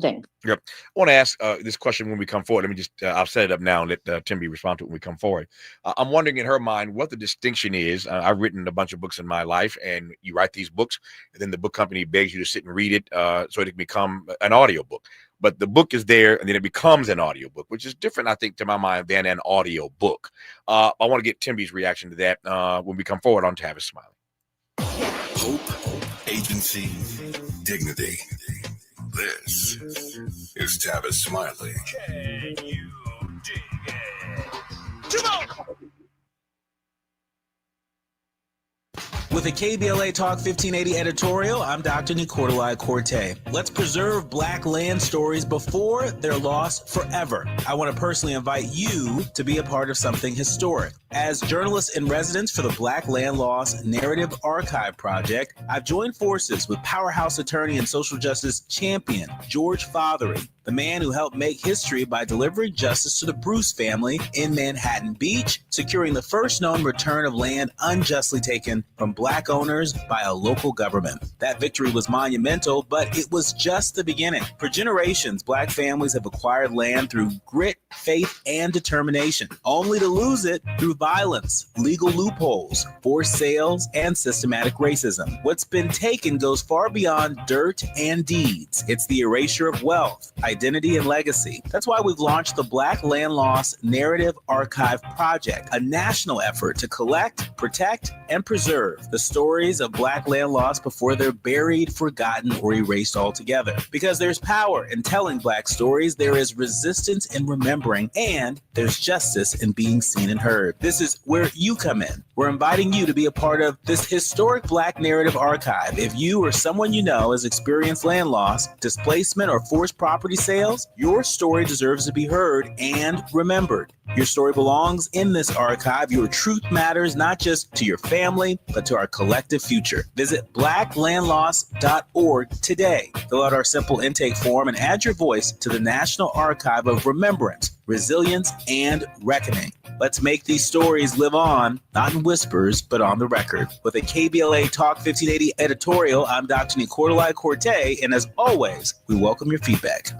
thing. Yep. I want to ask this question when we come forward. Let me just, I'll set it up now and let Tembi respond to it when we come forward. I'm wondering in her mind what the distinction is. I've written a bunch of books in my life, and you write these books, and then the book company begs you to sit and read it so it can become an audiobook. But the book is there, and then it becomes an audiobook, which is different, I think, to my mind, than an audiobook. I want to get Tembi's reaction to that when we come forward on Tavis Smiley. Hope, agency, dignity. This is Tavis Smiley. Can you dig it? Come on! With a KBLA Talk 1580 editorial, I'm Dr. Nicolai Corte. Let's preserve Black land stories before they're lost forever. I want to personally invite you to be a part of something historic. As journalist in residence for the Black Land Lost Narrative Archive Project, I've joined forces with powerhouse attorney and social justice champion George Fothery, the man who helped make history by delivering justice to the Bruce family in Manhattan Beach, securing the first known return of land unjustly taken from Black owners by a local government. That victory was monumental, but it was just the beginning. For generations, Black families have acquired land through grit, faith, and determination, only to lose it through violence, legal loopholes, forced sales, and systematic racism. What's been taken goes far beyond dirt and deeds. It's the erasure of wealth, identity, and legacy. That's why we've launched the Black Land Lost Narrative Archive Project, a national effort to collect, protect, and preserve the stories of Black land lost before they're buried, forgotten, or erased altogether. Because there's power in telling Black stories, there is resistance in remembering, and there's justice in being seen and heard. This is where you come in. We're inviting you to be a part of this historic Black narrative archive. If you or someone you know has experienced land loss, displacement, or forced property sales, your story deserves to be heard and remembered. Your story belongs in this archive. Your truth matters not just to your family, but to our collective future. Visit blacklandlost.org today. Fill out our simple intake form and add your voice to the National Archive of Remembrance, Resilience, and Reckoning. Let's make these stories live on, not in whispers, but on the record. With a KBLA Talk 1580 editorial, I'm Dr. Nicolai Corte, and as always, we welcome your feedback.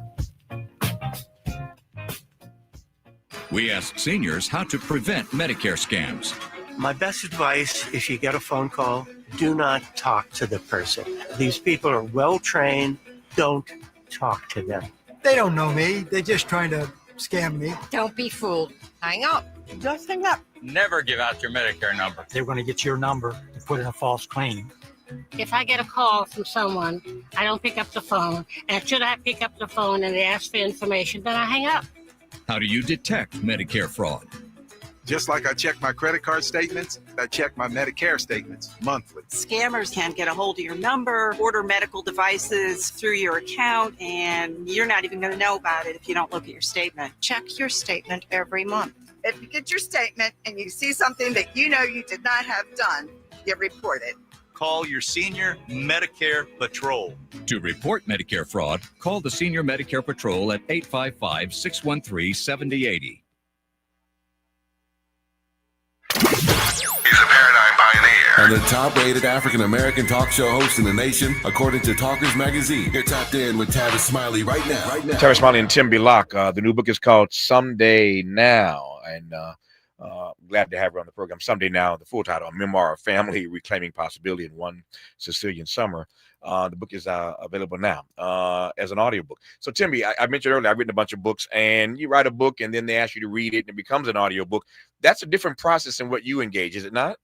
We ask seniors how to prevent Medicare scams. My best advice, if you get a phone call, do not talk to the person. These people are well trained. Don't talk to them. They don't know me. They're just trying to scam me. Don't be fooled. Hang up. Just hang up. Never give out your Medicare number. They're going to get your number and put in a false claim. If I get a call from someone, I don't pick up the phone. And should I pick up the phone and they ask for information, then I hang up. How do you detect Medicare fraud? Just like I check my credit card statements, I check my Medicare statements monthly. Scammers can get a hold of your number, order medical devices through your account, and you're not even going to know about it if you don't look at your statement. Check your statement every month. If you get your statement and you see something that you know you did not have done, you report it. Call your senior Medicare Patrol. To report Medicare fraud, call the Senior Medicare Patrol at 855-613-7080. He's a paradigm pioneer and the top-rated African-American talk show host in the nation, according to Talkers Magazine. You're tapped in with Tavis Smiley right now. Tavis Smiley and Tembi Locke. The new book is called Someday Now, and glad to have her on the program. Someday Now, the full title, A Memoir of Family, Reclaiming Possibility in One Sicilian Summer. The book is available now as an audiobook. So, Tembi, I mentioned earlier, I've written a bunch of books, and you write a book, and then they ask you to read it, and it becomes an audiobook. That's a different process than what you engage, is it not?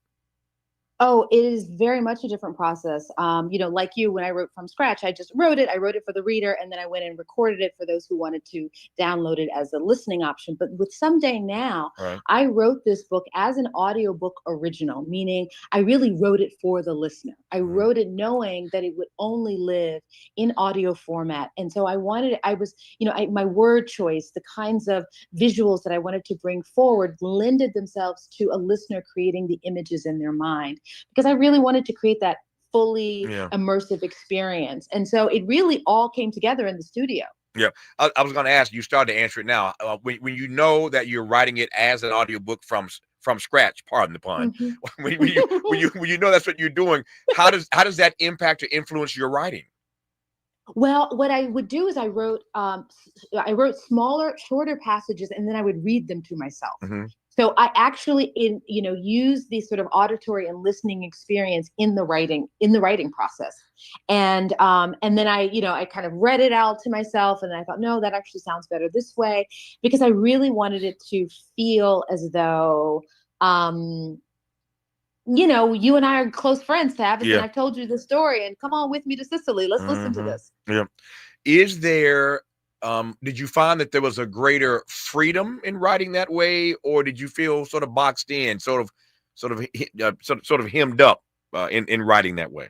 Oh, it is very much a different process. Like you, when I wrote from scratch, I just wrote it. I wrote it for the reader, and then I went and recorded it for those who wanted to download it as a listening option. But with Someday Now, Right. I wrote this book as an audiobook original, meaning I really wrote it for the listener. I wrote it knowing that it would only live in audio format. And so my word choice, the kinds of visuals that I wanted to bring forward lended themselves to a listener creating the images in their mind, because I really wanted to create that fully immersive experience. And so it really all came together in the studio. Yeah. I was going to ask, you started to answer it now. When you know that you're writing it as an audiobook from scratch, pardon the pun, when you know that's what you're doing, how does that impact or influence your writing? Well, what I would do is I wrote smaller, shorter passages, and then I would read them to myself. So I actually use the sort of auditory and listening experience in the writing process. And then I kind of read it out to myself, and I thought, no, that actually sounds better this way, because I really wanted it to feel as though you and I are close friends, Tavis, and I've told you the story, and come on with me to Sicily. Let's listen to this. Yeah. Is there did you find that there was a greater freedom in writing that way, or did you feel sort of boxed in, sort of hemmed up in writing that way?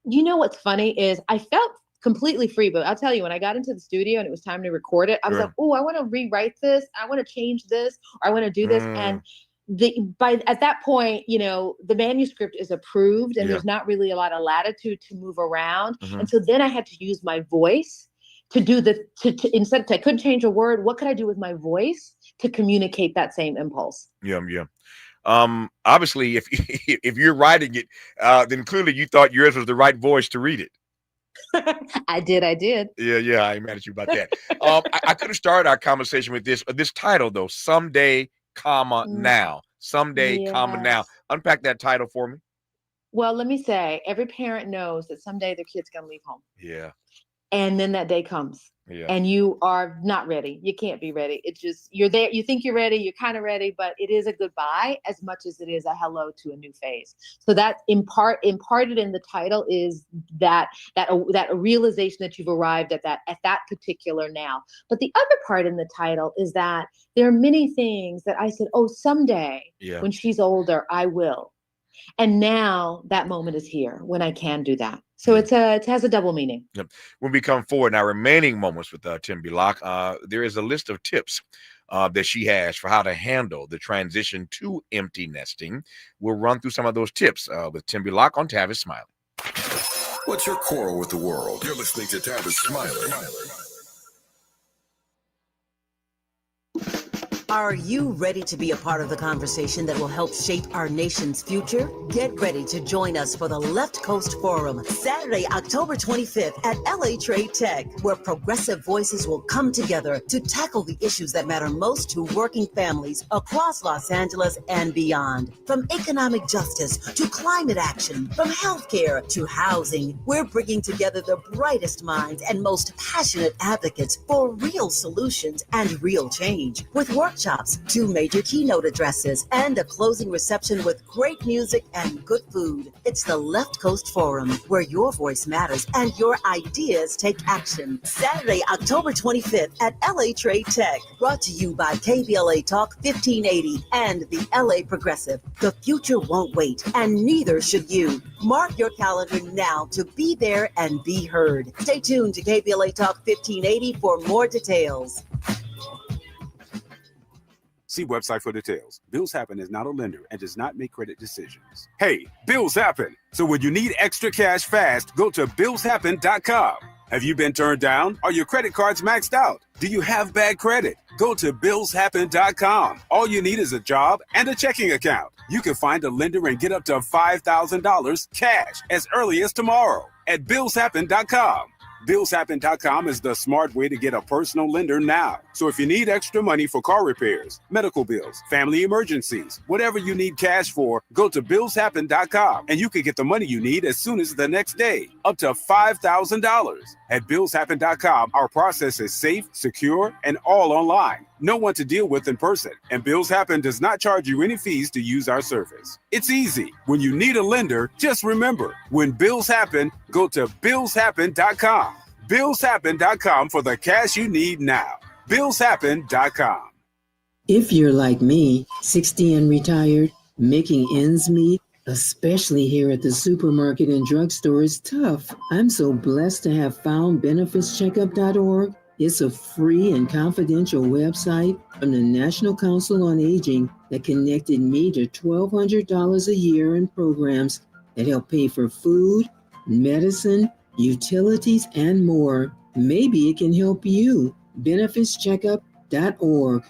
You know what's funny is I felt completely free, but I'll tell you, when I got into the studio and it was time to record it, I was like, oh, I want to rewrite this, I want to change this, or I want to do this, and at that point, the manuscript is approved, and there's not really a lot of latitude to move around, and so then I had to use my voice to do instead, I couldn't change a word. What could I do with my voice to communicate that same impulse? Yeah. Obviously, if you're writing it, then clearly you thought yours was the right voice to read it. I did. Yeah. I ain't mad at you about that. I could have started our conversation with this title though. Someday, now. Someday, now. Unpack that title for me. Well, let me say, every parent knows that someday their kid's gonna leave home. Yeah. And then that day comes, and you are not ready. You can't be ready. It's just, you're there. You think you're ready. You're kind of ready, but it is a goodbye as much as it is a hello to a new phase. So that imparted in the title is that realization that you've arrived at that particular now. But the other part in the title is that there are many things that I said, oh, someday when she's older, I will. And now that moment is here when I can do that. So it has a double meaning. Yep. When we come forward in our remaining moments with Tembi Locke, there is a list of tips that she has for how to handle the transition to empty nesting. We'll run through some of those tips with Tembi Locke on Tavis Smiley. What's your quarrel with the world? You're listening to Tavis Smiley. Are you ready to be a part of the conversation that will help shape our nation's future? Get ready to join us for the Left Coast Forum, Saturday, October 25th at LA Trade Tech, where progressive voices will come together to tackle the issues that matter most to working families across Los Angeles and beyond. From economic justice to climate action, from healthcare to housing, we're bringing together the brightest minds and most passionate advocates for real solutions and real change. With workshops, 2 major keynote addresses, and a closing reception with great music and good food. It's the Left Coast Forum, where your voice matters and your ideas take action. Saturday, October 25th at LA Trade Tech. Brought to you by KBLA Talk 1580 and the LA Progressive. The future won't wait, and neither should you. Mark your calendar now to be there and be heard. Stay tuned to KBLA Talk 1580 for more details. See website for details. Bills Happen is not a lender and does not make credit decisions. Hey, bills happen. So when you need extra cash fast, go to billshappen.com. Have you been turned down? Are your credit cards maxed out? Do you have bad credit? Go to billshappen.com. All you need is a job and a checking account. You can find a lender and get up to $5,000 cash as early as tomorrow at billshappen.com. BillsHappen.com is the smart way to get a personal lender now. So if you need extra money for car repairs, medical bills, family emergencies, whatever you need cash for, go to BillsHappen.com and you can get the money you need as soon as the next day, up to $5,000. At BillsHappen.com, our process is safe, secure, and all online. No one to deal with in person. And Bills Happen does not charge you any fees to use our service. It's easy. When you need a lender, just remember, when bills happen, go to BillsHappen.com. BillsHappen.com for the cash you need now. BillsHappen.com. If you're like me, 60 and retired, making ends meet, especially here at the supermarket and drugstore, is tough. I'm so blessed to have found benefitscheckup.org. It's a free and confidential website from the National Council on Aging that connected me to $1,200 a year in programs that help pay for food, medicine, utilities, and more. Maybe it can help you. benefitscheckup.org.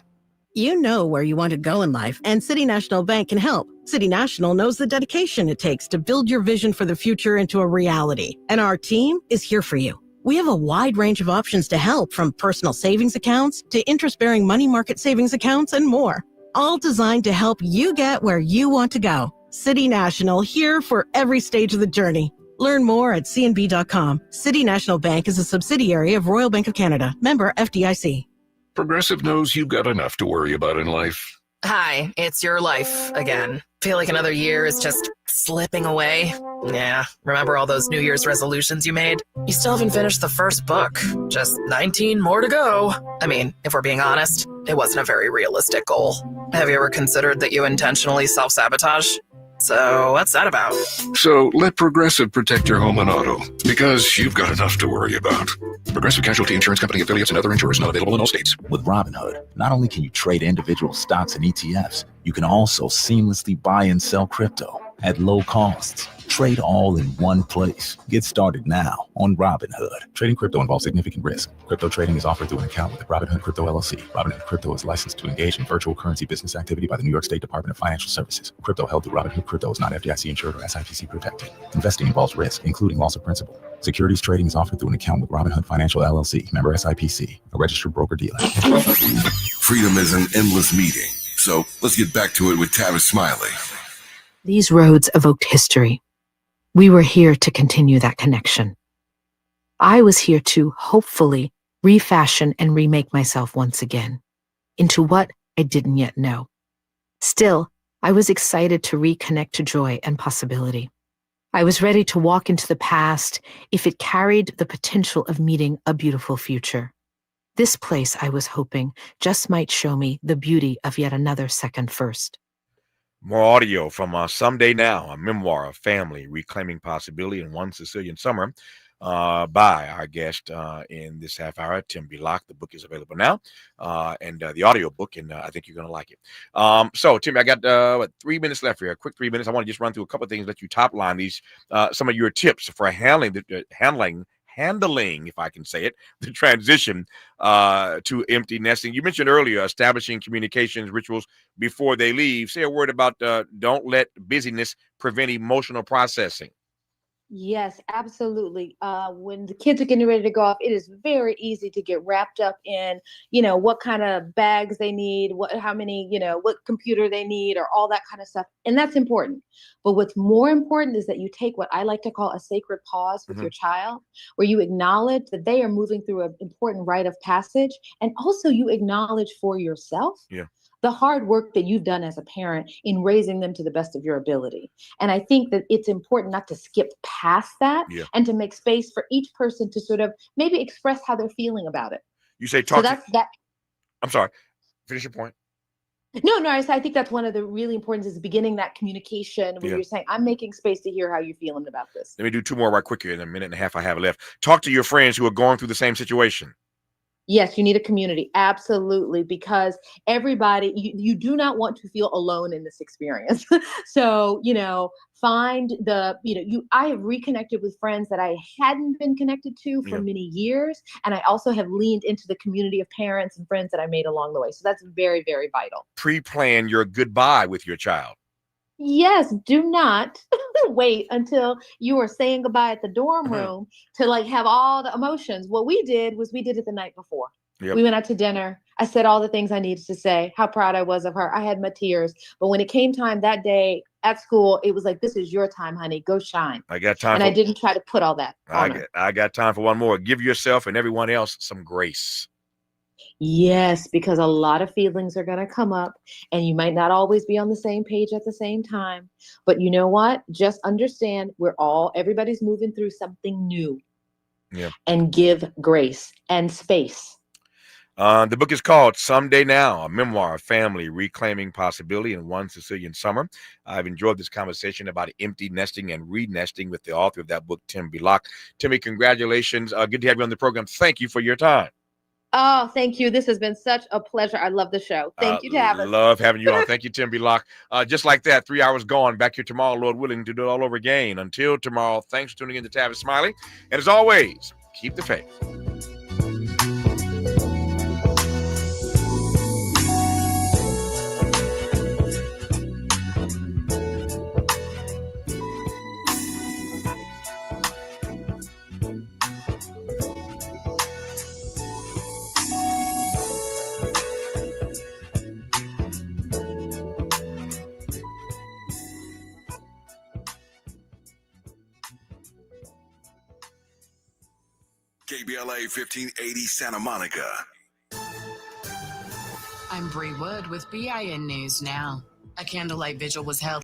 You know where you want to go in life, and City National Bank can help. City National knows the dedication it takes to build your vision for the future into a reality, and our team is here for you. We have a wide range of options to help, from personal savings accounts to interest-bearing money market savings accounts and more, all designed to help you get where you want to go. City National, here for every stage of the journey. Learn more at cnb.com. City National Bank is a subsidiary of Royal Bank of Canada, member FDIC. Progressive knows you've got enough to worry about in life. Hi, it's your life again. Feel like another year is just slipping away. Yeah, remember all those New Year's resolutions you made? You still haven't finished the first book. Just 19 more to go. I mean, if we're being honest, it wasn't a very realistic goal. Have you ever considered that you intentionally self-sabotage? So what's that about? So let Progressive protect your home and auto, because you've got enough to worry about. Progressive Casualty Insurance Company affiliates and other insurers not available in all states. With Robinhood, not only can you trade individual stocks and ETFs, you can also seamlessly buy and sell crypto at low costs. Trade all in one place. Get started now on Robinhood. Trading crypto involves significant risk. Crypto trading is offered through an account with Robinhood Crypto LLC. Robinhood Crypto is licensed to engage in virtual currency business activity by the New York State Department of Financial Services. Crypto held through Robinhood Crypto is not FDIC insured or SIPC protected. Investing involves risk, including loss of principal. Securities trading is offered through an account with Robinhood Financial LLC, member SIPC, a registered broker-dealer. Freedom is an endless meeting. So let's get back to it with Tavis Smiley. These roads evoked history. We were here to continue that connection. I was here to, hopefully, refashion and remake myself once again into what I didn't yet know. Still, I was excited to reconnect to joy and possibility. I was ready to walk into the past if it carried the potential of meeting a beautiful future. This place, I was hoping, just might show me the beauty of yet another second first. More audio from Someday Now, a memoir of family, reclaiming possibility in One Sicilian Summer, by our guest in this half hour, Tembi Locke. The book is available now, and the audio book, and I think you're going to like it. So, Timmy, I got 3 minutes left here. A quick 3 minutes. I want to just run through a couple of things, let you top line these, some of your tips for handling, if I can say it, the transition to empty nesting. You mentioned earlier establishing communications rituals before they leave. Say a word about don't let busyness prevent emotional processing. Yes, absolutely. When the kids are getting ready to go off, it is very easy to get wrapped up in, what kind of bags they need, how many, what computer they need, or all that kind of stuff. And that's important. But what's more important is that you take what I like to call a sacred pause with your child, where you acknowledge that they are moving through an important rite of passage. And also you acknowledge for yourself the hard work that you've done as a parent in raising them to the best of your ability. And I think that it's important not to skip past that and to make space for each person to sort of maybe express how they're feeling about it. You say I'm sorry. Finish your point. No, I think that's one of the really important is beginning that communication when you're saying, I'm making space to hear how you're feeling about this. Let me do 2 more right quick here in a minute and a half I have left. Talk to your friends who are going through the same situation. Yes, you need a community. Absolutely. Because everybody, you do not want to feel alone in this experience. So, find I have reconnected with friends that I hadn't been connected to for many years. And I also have leaned into the community of parents and friends that I made along the way. So that's very, very vital. Pre-plan your goodbye with your child. Yes, do not wait until you are saying goodbye at the dorm room to like have all the emotions. What we did was we did it the night before. Yep. We went out to dinner. I said all the things I needed to say, how proud I was of her. I had my tears. But when it came time that day at school, it was like, this is your time, honey. Go shine. I got time. And I didn't try to put all that on her. I got time for one more. Give yourself and everyone else some grace. Yes, because a lot of feelings are going to come up and you might not always be on the same page at the same time. But you know what? Just understand everybody's moving through something new. Yeah. And give grace and space. The book is called Someday Now, a memoir of family reclaiming possibility in One Sicilian Summer. I've enjoyed this conversation about empty nesting and re-nesting with the author of that book, Tembi Locke. Tembi, congratulations. Good to have you on the program. Thank you for your time. Oh, thank you. This has been such a pleasure. I love the show. Thank you, Tavis. Love having you on. Thank you, Tembi Locke. Just like that, 3 hours gone. Back here tomorrow, Lord willing, to do it all over again. Until tomorrow, thanks for tuning in to Tavis Smiley. And as always, keep the faith. KBLA 1580 Santa Monica. I'm Bree Wood with BIN News Now. A candlelight vigil was held